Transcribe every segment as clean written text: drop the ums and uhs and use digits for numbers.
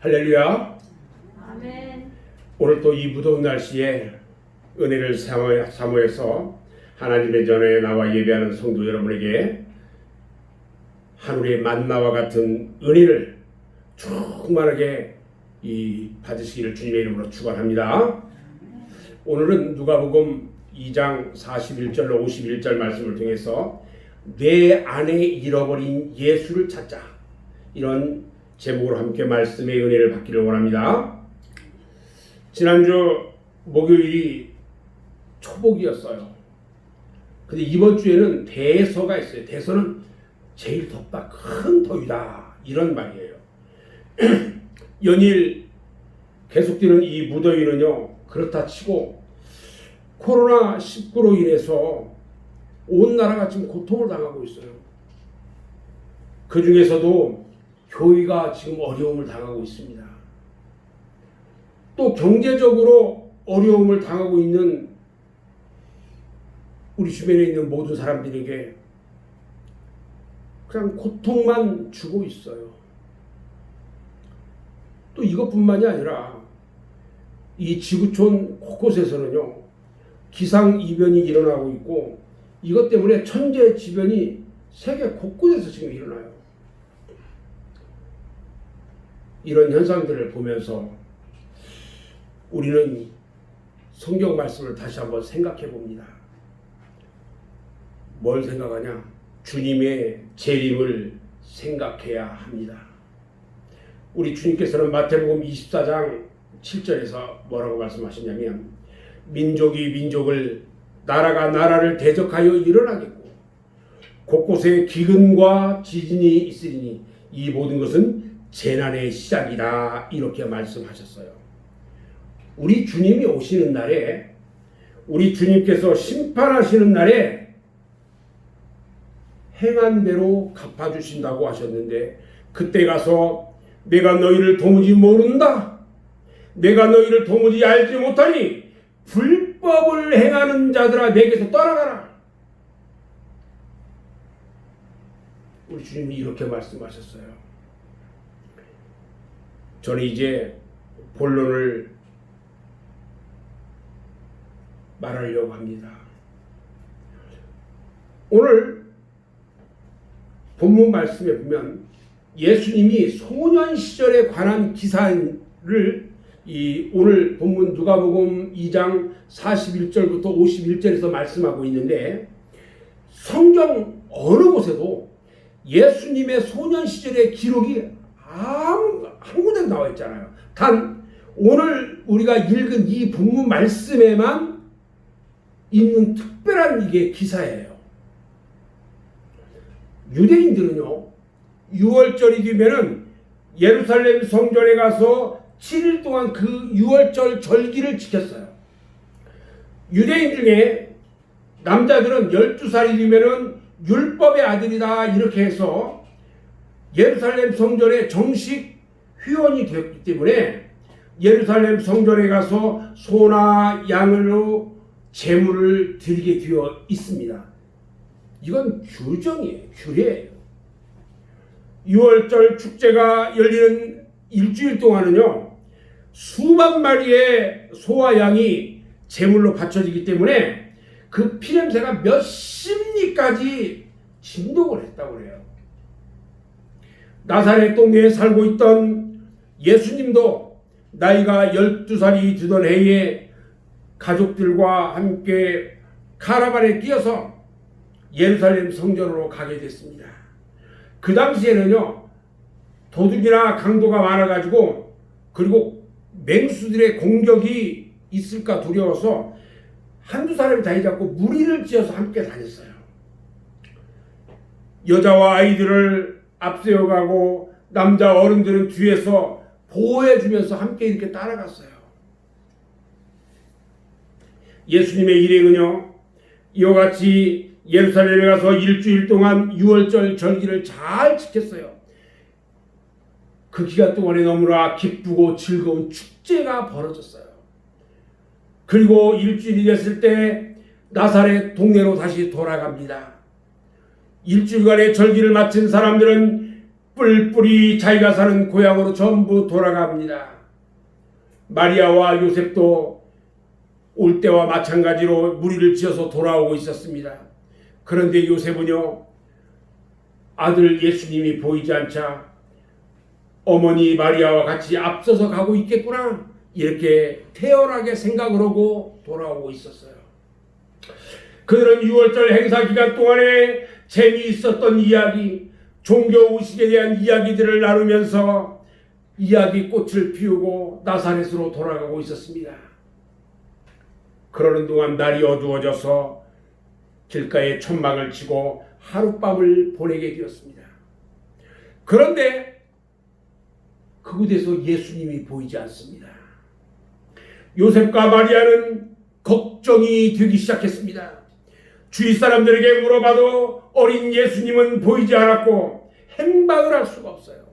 할렐루야. 아멘. 오늘 또 이 무더운 날씨에 은혜를 사모해서 하나님의 전에 나와 예배하는 성도 여러분에게 하늘의 만나와 같은 은혜를 충만하게 받으시기를 주님의 이름으로 축원합니다. 오늘은 누가복음 2장 41절로 51절 말씀을 통해서 내 안에 잃어버린 예수를 찾자, 이런 제목으로 함께 말씀의 은혜를 받기를 원합니다. 지난주 목요일이 초복이었어요. 근데 이번 주에는 대서가 있어요. 대서는 제일 덥다, 큰 더위다, 이런 말이에요. 연일 계속되는 이 무더위는요, 그렇다 치고 코로나19로 인해서 온 나라가 지금 고통을 당하고 있어요. 그 중에서도 교회가 지금 어려움을 당하고 있습니다. 또 경제적으로 어려움을 당하고 있는 우리 주변에 있는 모든 사람들에게 그냥 고통만 주고 있어요. 또 이것뿐만이 아니라 이 지구촌 곳곳에서는요, 기상이변이 일어나고 있고, 이것 때문에 천재지변이 세계 곳곳에서 지금 일어나요. 이런 현상들을 보면서 우리는 성경 말씀을 다시 한번 생각해 봅니다. 뭘 생각하냐? 주님의 재림을 생각해야 합니다. 우리 주님께서는 마태복음 24장 7절에서 뭐라고 말씀하시냐면, 민족이 민족을, 나라가 나라를 대적하여 일어나겠고 곳곳에 기근과 지진이 있으리니 이 모든 것은 재난의 시작이다, 이렇게 말씀하셨어요. 우리 주님이 오시는 날에, 우리 주님께서 심판하시는 날에 행한 대로 갚아주신다고 하셨는데, 그때 가서 내가 너희를 도무지 모른다, 내가 너희를 도무지 알지 못하니 불법을 행하는 자들아 내게서 떠나가라, 우리 주님이 이렇게 말씀하셨어요. 저는 이제 본론을 말하려고 합니다. 오늘 본문 말씀에 보면 예수님이 소년 시절에 관한 기사를 오늘 본문 누가복음 2장 41절부터 51절에서 말씀하고 있는데, 성경 어느 곳에도 예수님의 소년 시절의 기록이 한 군데도 나와 있잖아요. 단 오늘 우리가 읽은 이 본문 말씀에만 있는 특별한 이게 기사예요. 유대인들은요, 6월절이 되면은 예루살렘 성전에 가서 7일 동안 그 6월절 절기를 지켰어요. 유대인 중에 남자들은 12살이 되면은 율법의 아들이다, 이렇게 해서 예루살렘 성전에 정식 회원이 되었기 때문에 예루살렘 성전에 가서 소나 양으로 제물을 드리게 되어 있습니다. 이건 규정이에요, 규례예요. 6월절 축제가 열리는 일주일 동안은요, 수만 마리의 소와 양이 제물로 바쳐지기 때문에 그 피냄새가 몇 십리까지 진동을 했다고 해요. 나사렛 동네에 살고 있던 예수님도 나이가 12살이 되던 해에 가족들과 함께 카라반에 끼어서 예루살렘 성전으로 가게 됐습니다. 그 당시에는요, 도둑이나 강도가 많아가지고, 그리고 맹수들의 공격이 있을까 두려워서 한두 사람이 다니 잡고 무리를 지어서 함께 다녔어요. 여자와 아이들을 앞세워가고 남자 어른들은 뒤에서 보호해주면서 함께 이렇게 따라갔어요. 예수님의 일행은요, 이와 같이 예루살렘에 가서 일주일 동안 6월절 절기를 잘 지켰어요. 그 기간 동안에 너무나 기쁘고 즐거운 축제가 벌어졌어요. 그리고 일주일이 됐을 때 나사렛 동네로 다시 돌아갑니다. 일주일간의 절기를 마친 사람들은 뿔뿔이 자기가 사는 고향으로 전부 돌아갑니다. 마리아와 요셉도 올 때와 마찬가지로 무리를 지어서 돌아오고 있었습니다. 그런데 요셉은요, 아들 예수님이 보이지 않자 어머니 마리아와 같이 앞서서 가고 있겠구나, 이렇게 태연하게 생각을 하고 돌아오고 있었어요. 그들은 6월절 행사 기간 동안에 재미있었던 이야기, 종교 의식에 대한 이야기들을 나누면서 이야기 꽃을 피우고 나사렛으로 돌아가고 있었습니다. 그러는 동안 날이 어두워져서 길가에 천막을 치고 하룻밤을 보내게 되었습니다. 그런데 그곳에서 예수님이 보이지 않습니다. 요셉과 마리아는 걱정이 되기 시작했습니다. 주위 사람들에게 물어봐도 어린 예수님은 보이지 않았고 행방을 할 수가 없어요.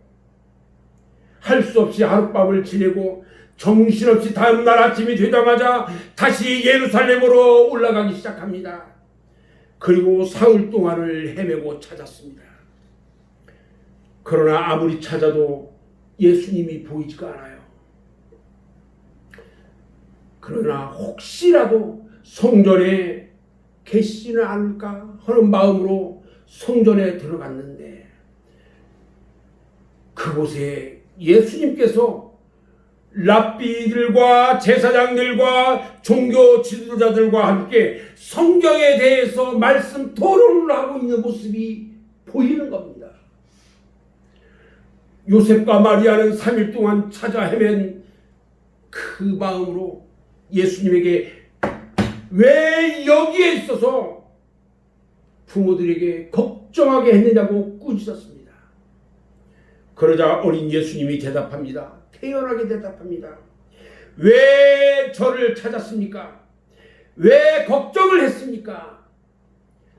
할 수 없이 하룻밤을 지내고 정신없이 다음날 아침이 되자마자 다시 예루살렘으로 올라가기 시작합니다. 그리고 사흘 동안을 헤매고 찾았습니다. 그러나 아무리 찾아도 예수님이 보이지가 않아요. 그러나 혹시라도 성전에 계시지는 않을까 하는 마음으로 성전에 들어갔는데 그곳에 예수님께서 랍비들과 제사장들과 종교 지도자들과 함께 성경에 대해서 말씀 토론을 하고 있는 모습이 보이는 겁니다. 요셉과 마리아는 3일 동안 찾아 헤맨 그 마음으로 예수님에게 왜 여기에 있어서 부모들에게 걱정하게 했느냐고 꾸짖었습니다. 그러자 어린 예수님이 대답합니다. 태연하게 대답합니다. 왜 저를 찾았습니까? 왜 걱정을 했습니까?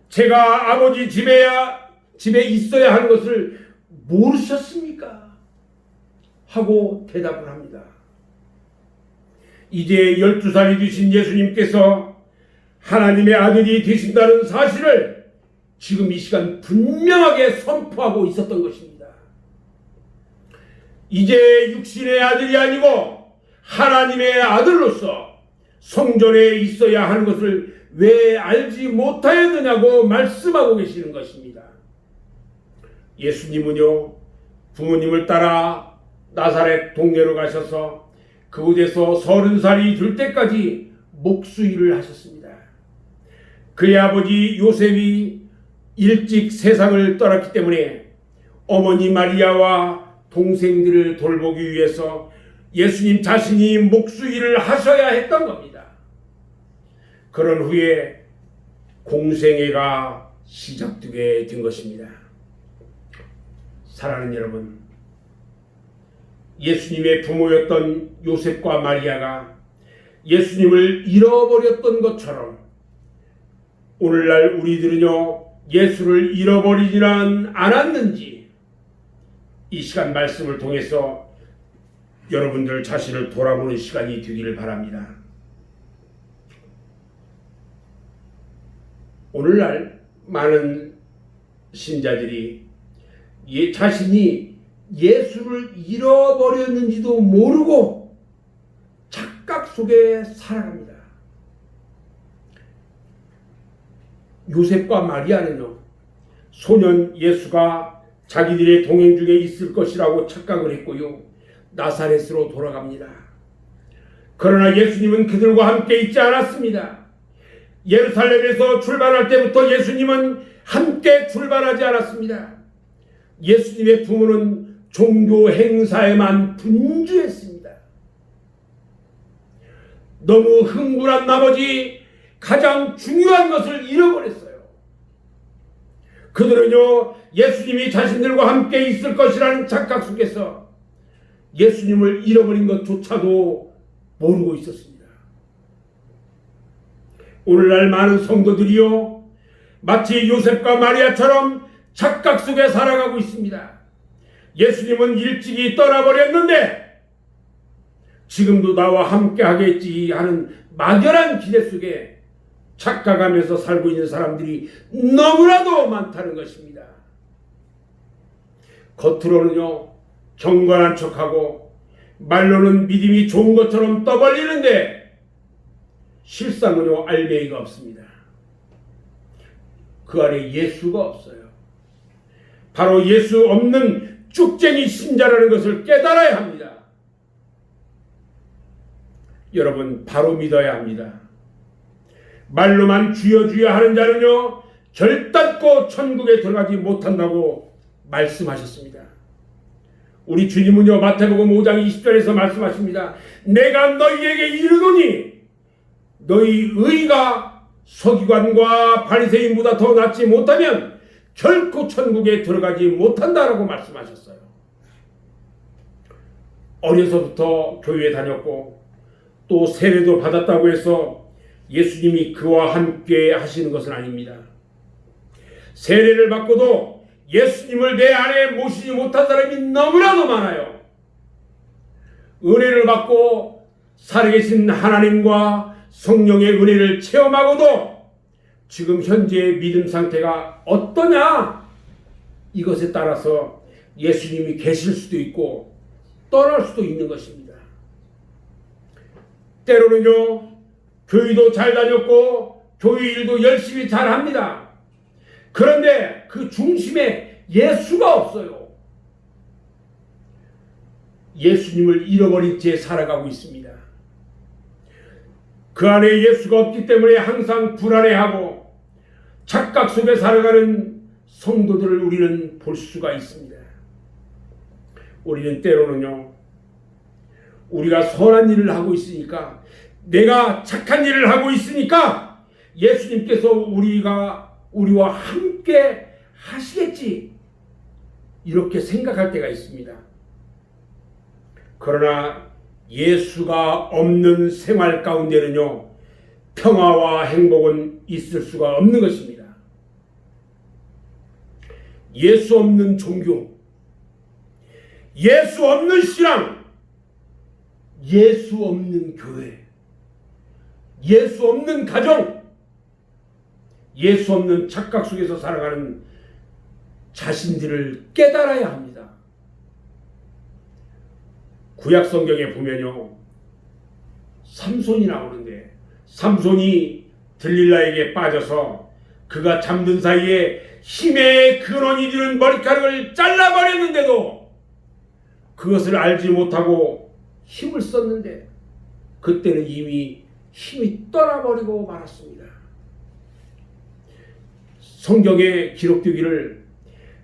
제가 아버지 집에 있어야 하는 것을 모르셨습니까? 하고 대답을 합니다. 이제 12살이 되신 예수님께서 하나님의 아들이 되신다는 사실을 지금 이 시간 분명하게 선포하고 있었던 것입니다. 이제 육신의 아들이 아니고 하나님의 아들로서 성전에 있어야 하는 것을 왜 알지 못하였느냐고 말씀하고 계시는 것입니다. 예수님은요, 부모님을 따라 나사렛 동네로 가셔서 그곳에서 30살이 될 때까지 목수일을 하셨습니다. 그의 아버지 요셉이 일찍 세상을 떠났기 때문에 어머니 마리아와 동생들을 돌보기 위해서 예수님 자신이 목수일을 하셔야 했던 겁니다. 그런 후에 공생애가 시작되게 된 것입니다. 사랑하는 여러분, 예수님의 부모였던 요셉과 마리아가 예수님을 잃어버렸던 것처럼 오늘날 우리들은요, 예수를 잃어버리지는 않았는지 이 시간 말씀을 통해서 여러분들 자신을 돌아보는 시간이 되기를 바랍니다. 오늘날 많은 신자들이 자신이 예수를 잃어버렸는지도 모르고 착각 속에 살아갑니다. 요셉과 마리아는요, 소년 예수가 자기들의 동행 중에 있을 것이라고 착각을 했고요, 나사렛으로 돌아갑니다. 그러나 예수님은 그들과 함께 있지 않았습니다. 예루살렘에서 출발할 때부터 예수님은 함께 출발하지 않았습니다. 예수님의 부모는 종교 행사에만 분주했습니다. 너무 흥분한 나머지 가장 중요한 것을 잃어버렸어요. 그들은요, 예수님이 자신들과 함께 있을 것이라는 착각 속에서 예수님을 잃어버린 것조차도 모르고 있었습니다. 오늘날 많은 성도들이요, 마치 요셉과 마리아처럼 착각 속에 살아가고 있습니다. 예수님은 일찍이 떠나버렸는데 지금도 나와 함께 하겠지 하는 막연한 기대 속에 착각하면서 살고 있는 사람들이 너무나도 많다는 것입니다. 겉으로는요 경건한 척하고 말로는 믿음이 좋은 것처럼 떠벌리는데 실상은요 알맹이가 없습니다. 그 안에 예수가 없어요. 바로 예수 없는 쭉쟁이 신자라는 것을 깨달아야 합니다. 여러분, 바로 믿어야 합니다. 말로만 주여 주여 하는 자는요 결단코 천국에 들어가지 못한다고 말씀하셨습니다. 우리 주님은요 마태복음 5장 20절에서 말씀하십니다. 내가 너희에게 이르노니 너희 의가 서기관과 바리새인보다 더 낫지 못하면 결코 천국에 들어가지 못한다라고 말씀하셨어요. 어려서부터 교회에 다녔고 또 세례도 받았다고 해서 예수님이 그와 함께 하시는 것은 아닙니다. 세례를 받고도 예수님을 내 안에 모시지 못한 사람이 너무나도 많아요. 은혜를 받고 살아계신 하나님과 성령의 은혜를 체험하고도 지금 현재의 믿음 상태가 어떠냐? 이것에 따라서 예수님이 계실 수도 있고 떠날 수도 있는 것입니다. 때로는요 교회도 잘 다녔고 교회 일도 열심히 잘 합니다. 그런데 그 중심에 예수가 없어요. 예수님을 잃어버린 채 살아가고 있습니다. 그 안에 예수가 없기 때문에 항상 불안해하고 착각 속에 살아가는 성도들을 우리는 볼 수가 있습니다. 우리는 때로는요 우리가 선한 일을 하고 있으니까, 내가 착한 일을 하고 있으니까 예수님께서 우리와 함께 하시겠지 이렇게 생각할 때가 있습니다. 그러나 예수가 없는 생활 가운데는요 평화와 행복은 있을 수가 없는 것입니다. 예수 없는 종교, 예수 없는 신앙, 예수 없는 교회, 예수 없는 가정, 예수 없는 착각 속에서 살아가는 자신들을 깨달아야 합니다. 구약 성경에 보면요 삼손이 나오는데, 삼손이 들릴라에게 빠져서 그가 잠든 사이에 힘의 근원이 되는 머리카락을 잘라버렸는데도 그것을 알지 못하고 힘을 썼는데 그때는 이미 힘이 떠나버리고 말았습니다. 성경에 기록되기를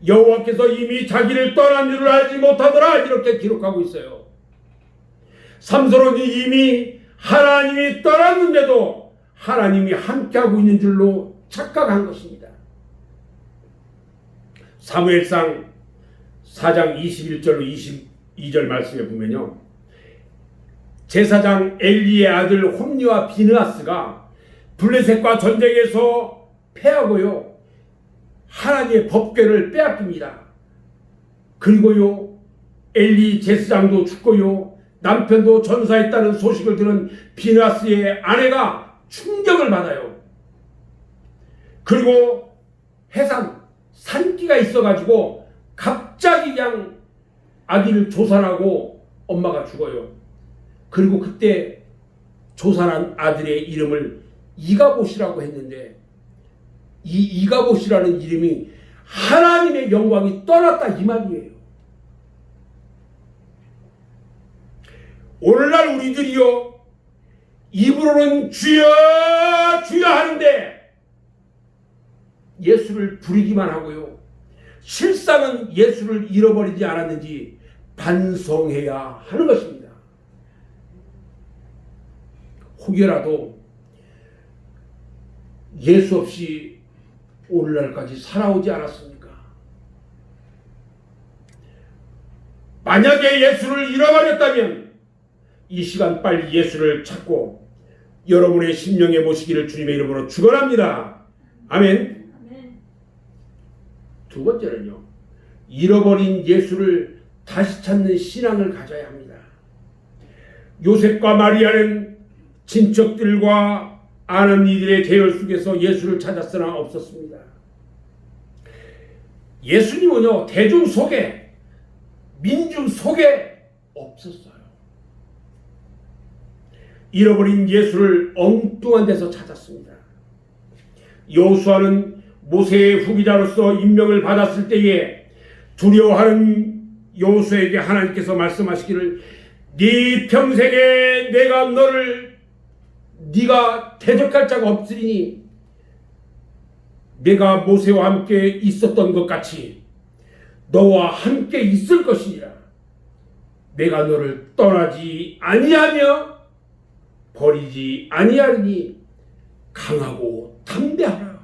여호와께서 이미 자기를 떠난 줄을 알지 못하더라 이렇게 기록하고 있어요. 삼손은 이미 하나님이 떠났는데도 하나님이 함께하고 있는 줄로 착각한 것입니다. 사무엘상 4장 21절로 22절 말씀에 보면요 제사장 엘리의 아들 홈리와 비느하스가 블레셋과 전쟁에서 패하고요 하나님의 법궤를 빼앗깁니다. 그리고요 엘리 제사장도 죽고요 남편도 전사했다는 소식을 들은 비느하스의 아내가 충격을 받아요. 그리고 산기가 있어가지고 갑자기 그냥 아기를 조산하고 엄마가 죽어요. 그리고 그때 조산한 아들의 이름을 이가봇이라고 했는데 이 이가봇이라는 이름이 하나님의 영광이 떠났다 이 말이에요. 오늘날 우리들이요 입으로는 주여 주여 하는데 예수를 부르기만 하고요 실상은 예수를 잃어버리지 않았는지 반성해야 하는 것입니다. 혹여라도 예수 없이 오늘날까지 살아오지 않았습니까? 만약에 예수를 잃어버렸다면 이 시간 빨리 예수를 찾고 여러분의 심령에 모시기를 주님의 이름으로 축원합니다. 아멘. 두 번째는요, 잃어버린 예수를 다시 찾는 신앙을 가져야 합니다. 요셉과 마리아는 친척들과 아는 이들의 대열 속에서 예수를 찾았으나 없었습니다. 예수님은요 대중 속에 민중 속에 없었어요. 잃어버린 예수를 엉뚱한 데서 찾았습니다. 여호수아는 모세의 후기자로서 임명을 받았을 때에 두려워하는 여호수아에게 하나님께서 말씀하시기를 네 평생에 내가 네가 대적할 자가 없으리니 내가 모세와 함께 있었던 것 같이 너와 함께 있을 것이니라. 내가 너를 떠나지 아니하며 버리지 아니하리니 강하고 담대하라.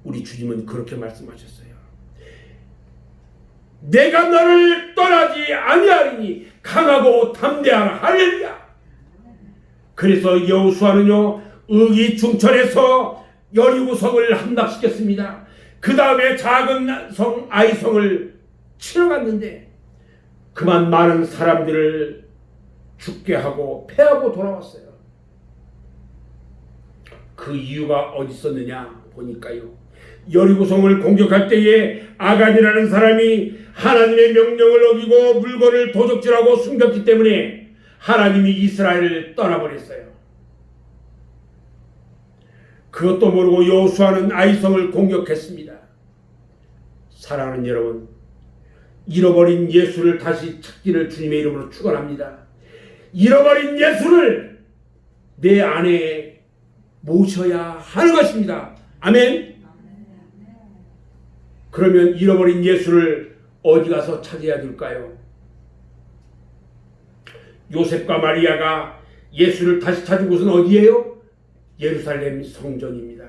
우리 주님은 그렇게 말씀하셨어요. 내가 너를 떠나지 아니하리니 강하고 담대하라. 할렐루야. 그래서 여호수아는요 의기충천해서 여리고성을 함락시켰습니다. 그 다음에 작은 성 아이성을 치러갔는데 그만 많은 사람들을 죽게 하고 패하고 돌아왔어요. 그 이유가 어디 있었느냐 보니까요, 여리고성을 공격할 때에 아간이라는 사람이 하나님의 명령을 어기고 물건을 도적질하고 숨겼기 때문에 하나님이 이스라엘을 떠나버렸어요. 그것도 모르고 여호수아는 아이성을 공격했습니다. 사랑하는 여러분, 잃어버린 예수를 다시 찾기를 주님의 이름으로 축원합니다. 잃어버린 예수를 내 안에 모셔야 하는 것입니다. 아멘. 그러면 잃어버린 예수를 어디 가서 찾아야 될까요? 요셉과 마리아가 예수를 다시 찾은 곳은 어디예요? 예루살렘 성전입니다.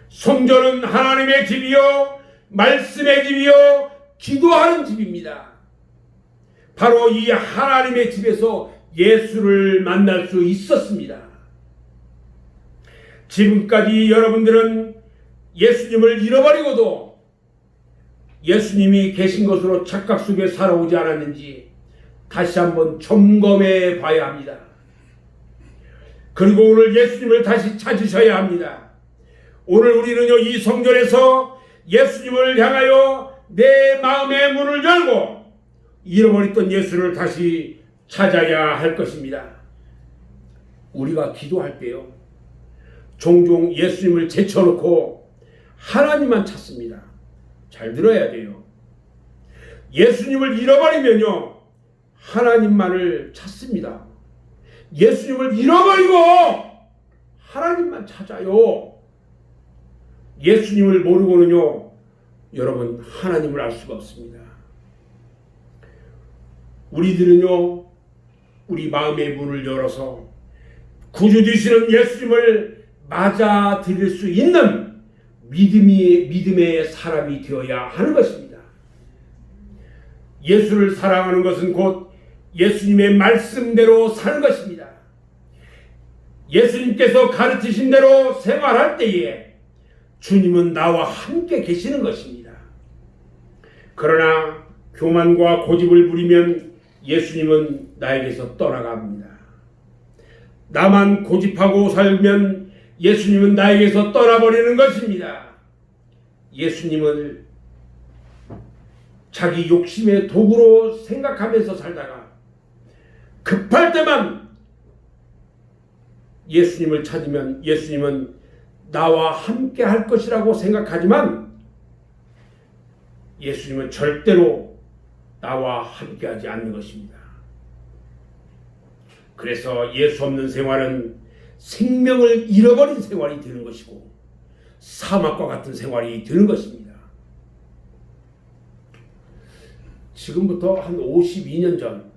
성전은 하나님의 집이요 말씀의 집이요 기도하는 집입니다. 바로 이 하나님의 집에서 예수를 만날 수 있었습니다. 지금까지 여러분들은 예수님을 잃어버리고도 예수님이 계신 것으로 착각 속에 살아오지 않았는지 다시 한번 점검해 봐야 합니다. 그리고 오늘 예수님을 다시 찾으셔야 합니다. 오늘 우리는요 이 성전에서 예수님을 향하여 내 마음의 문을 열고 잃어버렸던 예수를 다시 찾아야 할 것입니다. 우리가 기도할 때요 종종 예수님을 제쳐놓고 하나님만 찾습니다. 잘 들어야 돼요. 예수님을 잃어버리면요 하나님만을 찾습니다. 예수님을 잃어버리고 하나님만 찾아요. 예수님을 모르고는요 여러분 하나님을 알 수가 없습니다. 우리들은요 우리 마음의 문을 열어서 구주 되시는 예수님을 맞아들일 수 있는 믿음의 사람이 되어야 하는 것입니다. 예수를 사랑하는 것은 곧 예수님의 말씀대로 사는 것입니다. 예수님께서 가르치신 대로 생활할 때에 주님은 나와 함께 계시는 것입니다. 그러나 교만과 고집을 부리면 예수님은 나에게서 떠나갑니다. 나만 고집하고 살면 예수님은 나에게서 떠나버리는 것입니다. 예수님을 자기 욕심의 도구로 생각하면서 살다가 급할 때만 예수님을 찾으면 예수님은 나와 함께 할 것이라고 생각하지만 예수님은 절대로 나와 함께 하지 않는 것입니다. 그래서 예수 없는 생활은 생명을 잃어버린 생활이 되는 것이고 사막과 같은 생활이 되는 것입니다. 지금부터 한 52년 전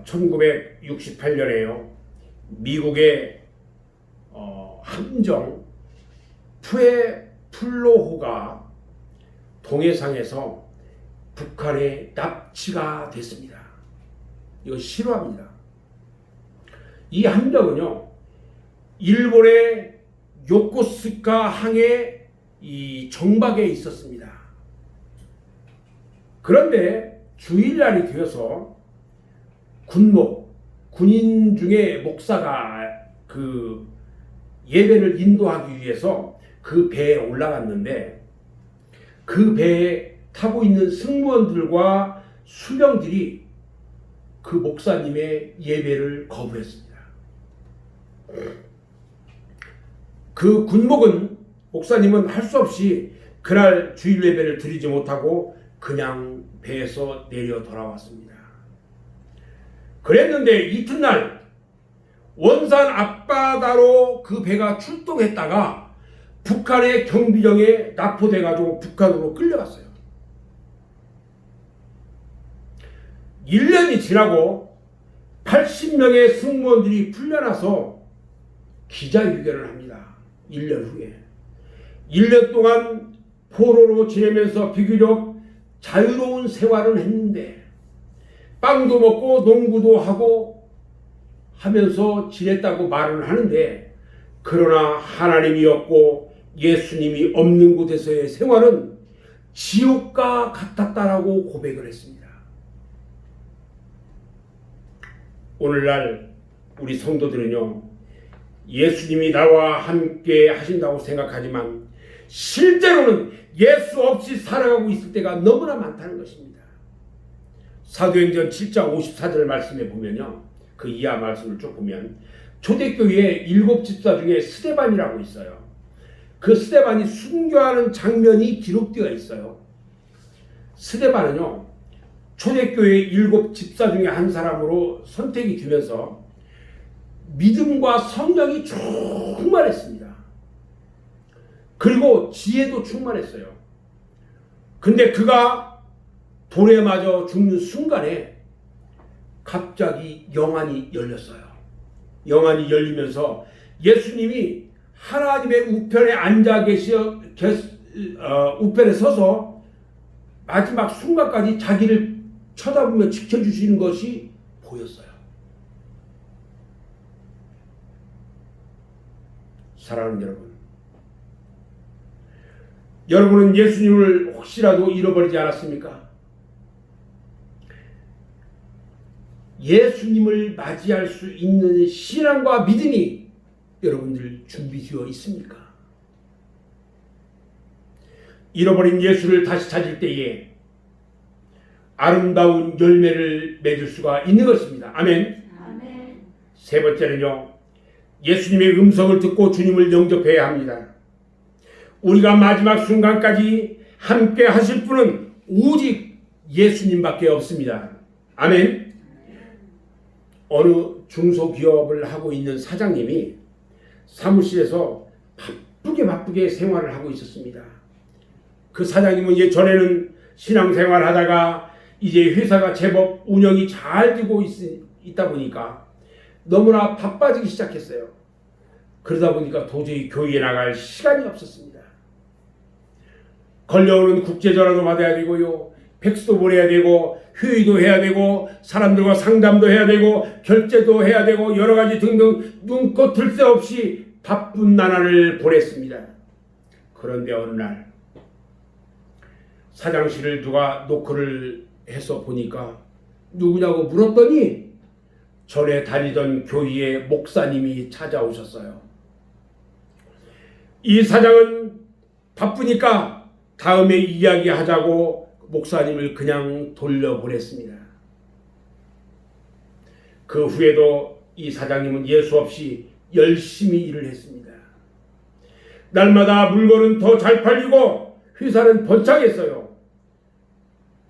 1968년에요. 미국의 함정 푸에플로호가 동해상에서 북한에 납치가 됐습니다. 이거 실화입니다. 이 함정은요 일본의 요코스카 항에 이 정박에 있었습니다. 그런데 주일날이 되어서 군인 중에 목사가 그 예배를 인도하기 위해서 그 배에 올라갔는데 그 배에 타고 있는 승무원들과 수병들이 그 목사님의 예배를 거부했습니다. 그 군목은 목사님은 할 수 없이 그날 주일 예배를 드리지 못하고 그냥 배에서 내려 돌아왔습니다. 그랬는데 이튿날 원산 앞바다로 그 배가 출동했다가 북한의 경비정에 납포돼 가지고 북한으로 끌려갔어요. 1년이 지나고 80명의 승무원들이 풀려나서 기자회견을 합니다. 1년 후에. 1년 동안 포로로 지내면서 비교적 자유로운 생활을 했는데 빵도 먹고 농구도 하고 하면서 지냈다고 말을 하는데, 그러나 하나님이 없고 예수님이 없는 곳에서의 생활은 지옥과 같았다라고 고백을 했습니다. 오늘날 우리 성도들은요, 예수님이 나와 함께 하신다고 생각하지만 실제로는 예수 없이 살아가고 있을 때가 너무나 많다는 것입니다. 사도행전 7장 54절 말씀에 보면요, 그 이하 말씀을 쭉 보면 초대교회의 7집사 중에 스데반이라고 있어요. 그 스데반이 순교하는 장면이 기록되어 있어요. 스데반은요, 초대교회의 7집사 중에 한 사람으로 선택이 되면서 믿음과 성령이 충만했습니다. 그리고 지혜도 충만했어요. 근데 그가 돌에 맞아 죽는 순간에 갑자기 영안이 열렸어요. 영안이 열리면서 예수님이 하나님의 우편에 앉아 계셔 우편에 서서 마지막 순간까지 자기를 쳐다보며 지켜주시는 것이 보였어요. 사랑하는 여러분, 여러분은 예수님을 혹시라도 잃어버리지 않았습니까? 예수님을 맞이할 수 있는 신앙과 믿음이 여러분들 준비되어 있습니까? 잃어버린 예수를 다시 찾을 때에 아름다운 열매를 맺을 수가 있는 것입니다. 아멘. 아멘. 세 번째는요, 예수님의 음성을 듣고 주님을 영접해야 합니다. 우리가 마지막 순간까지 함께 하실 분은 오직 예수님밖에 없습니다. 아멘. 어느 중소기업을 하고 있는 사장님이 사무실에서 바쁘게 생활을 하고 있었습니다. 그 사장님은 예전에는 신앙생활 하다가 이제 회사가 제법 운영이 잘 되고 있다 보니까 너무나 바빠지기 시작했어요. 그러다 보니까 도저히 교회에 나갈 시간이 없었습니다. 걸려오는 국제전화도 받아야 되고요, 팩스도 보내야 되고, 회의도 해야 되고, 사람들과 상담도 해야 되고, 결제도 해야 되고, 여러 가지 등등 눈코 뜰 새 없이 바쁜 나날을 보냈습니다. 그런데 어느 날 사장실을 누가 노크를 해서 보니까 누구냐고 물었더니 전에 다니던 교회의 목사님이 찾아오셨어요. 이 사장은 바쁘니까 다음에 이야기하자고 목사님을 그냥 돌려보냈습니다. 그 후에도 이 사장님은 예수 없이 열심히 일을 했습니다. 날마다 물건은 더 잘 팔리고 회사는 번창했어요.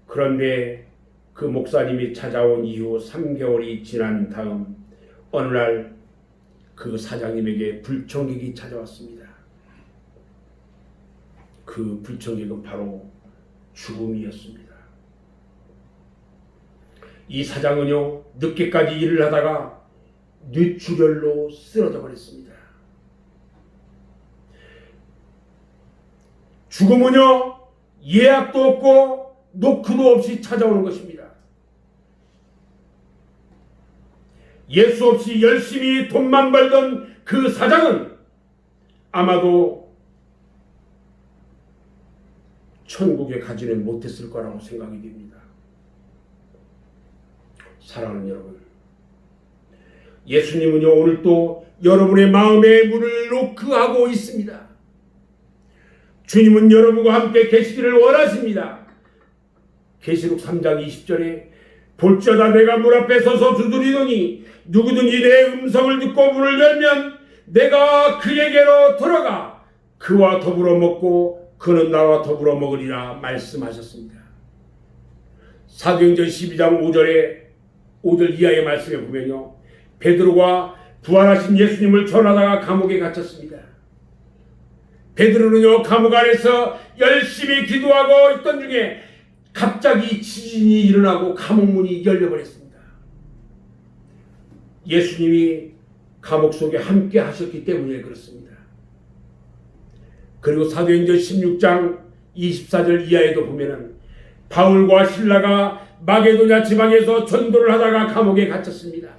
그런데 그 목사님이 찾아온 이후 3개월이 지난 다음 어느 날 그 사장님에게 불청객이 찾아왔습니다. 그 불청객은 바로 죽음이었습니다. 이 사장은요, 늦게까지 일을 하다가 뇌출혈로 쓰러져 버렸습니다. 죽음은요, 예약도 없고 노크도 없이 찾아오는 것입니다. 예수 없이 열심히 돈만 벌던 그 사장은 아마도 천국에 가지는 못했을 거라고 생각이 됩니다. 사랑하는 여러분, 예수님은요, 오늘 또 여러분의 마음의 문을 노크하고 있습니다. 주님은 여러분과 함께 계시기를 원하십니다. 계시록 3장 20절에 볼지어다 내가 문 앞에 서서 두드리노니 누구든지 내 음성을 듣고 문을 열면 내가 그에게로 들어가 그와 더불어 먹고 그는 나와 더불어 먹으리라 말씀하셨습니다. 사도행전 12장 5절 이하의 말씀에 보면요, 베드로가 부활하신 예수님을 전하다가 감옥에 갇혔습니다. 베드로는요 감옥 안에서 열심히 기도하고 있던 중에 갑자기 지진이 일어나고 감옥문이 열려버렸습니다. 예수님이 감옥 속에 함께 하셨기 때문에 그렇습니다. 그리고 사도행전 16장 24절 이하에도 보면은 바울과 실라가 마게도냐 지방에서 전도를 하다가 감옥에 갇혔습니다.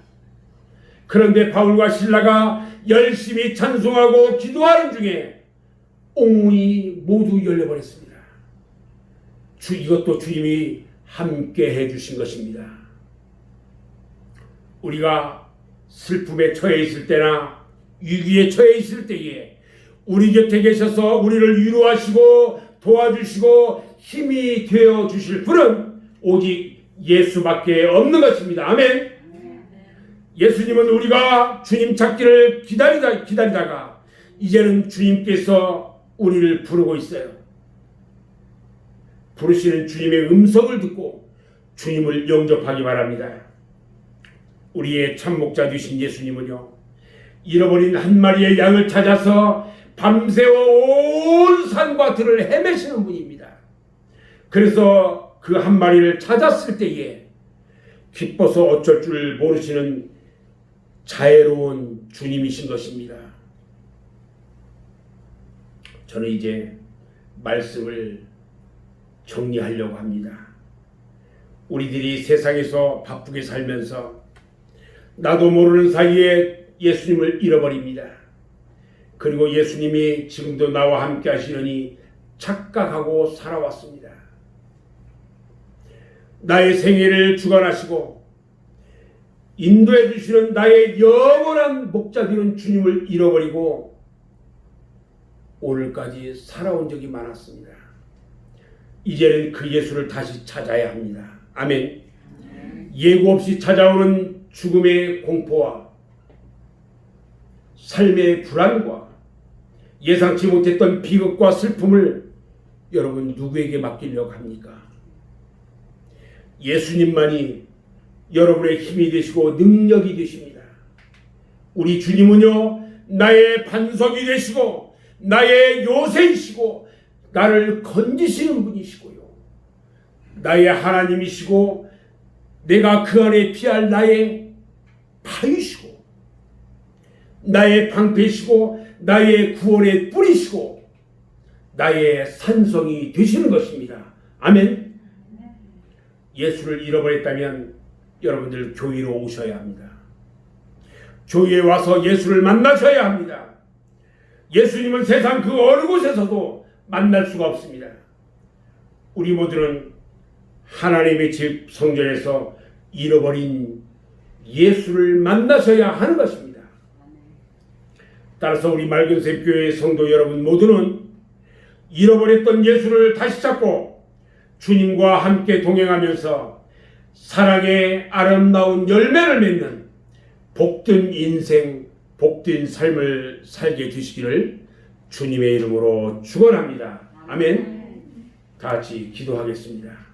그런데 바울과 실라가 열심히 찬송하고 기도하는 중에 옥문이 모두 열려버렸습니다. 이것도 주님이 함께 해주신 것입니다. 우리가 슬픔에 처해 있을 때나 위기에 처해 있을 때에 우리 곁에 계셔서 우리를 위로하시고 도와주시고 힘이 되어 주실 분은 오직 예수밖에 없는 것입니다. 아멘. 예수님은 우리가 주님 찾기를 기다리다가 이제는 주님께서 우리를 부르고 있어요. 부르시는 주님의 음성을 듣고 주님을 영접하기 바랍니다. 우리의 참목자 되신 예수님은요, 잃어버린 한 마리의 양을 찾아서 밤새워 온 산과 들을 헤매시는 분입니다. 그래서 그 한 마리를 찾았을 때에 기뻐서 어쩔 줄 모르시는 자애로운 주님이신 것입니다. 저는 이제 말씀을 정리하려고 합니다. 우리들이 세상에서 바쁘게 살면서 나도 모르는 사이에 예수님을 잃어버립니다. 그리고 예수님이 지금도 나와 함께 하시려니 착각하고 살아왔습니다. 나의 생애를 주관하시고 인도해 주시는 나의 영원한 목자 되는 주님을 잃어버리고 오늘까지 살아온 적이 많았습니다. 이제는 그 예수를 다시 찾아야 합니다. 아멘. 예고 없이 찾아오는 죽음의 공포와 삶의 불안과 예상치 못했던 비극과 슬픔을 여러분 누구에게 맡기려고 합니까? 예수님만이 여러분의 힘이 되시고 능력이 되십니다. 우리 주님은요, 나의 반석이 되시고 나의 요새이시고 나를 건지시는 분이시고요, 나의 하나님이시고 내가 그 안에 피할 나의 바위시고 나의 방패시고 나의 구원의 뿌리시고 나의 산성이 되시는 것입니다. 아멘. 예수를 잃어버렸다면 여러분들 교회로 오셔야 합니다. 교회에 와서 예수를 만나셔야 합니다. 예수님은 세상 그 어느 곳에서도 만날 수가 없습니다. 우리 모두는 하나님의 집 성전에서 잃어버린 예수를 만나셔야 하는 것입니다. 따라서 우리 맑은샘 교회 성도 여러분 모두는 잃어버렸던 예수를 다시 찾고 주님과 함께 동행하면서 사랑의 아름다운 열매를 맺는 복된 인생, 복된 삶을 살게 되시기를 주님의 이름으로 축원합니다. 아멘. 다 같이 기도하겠습니다.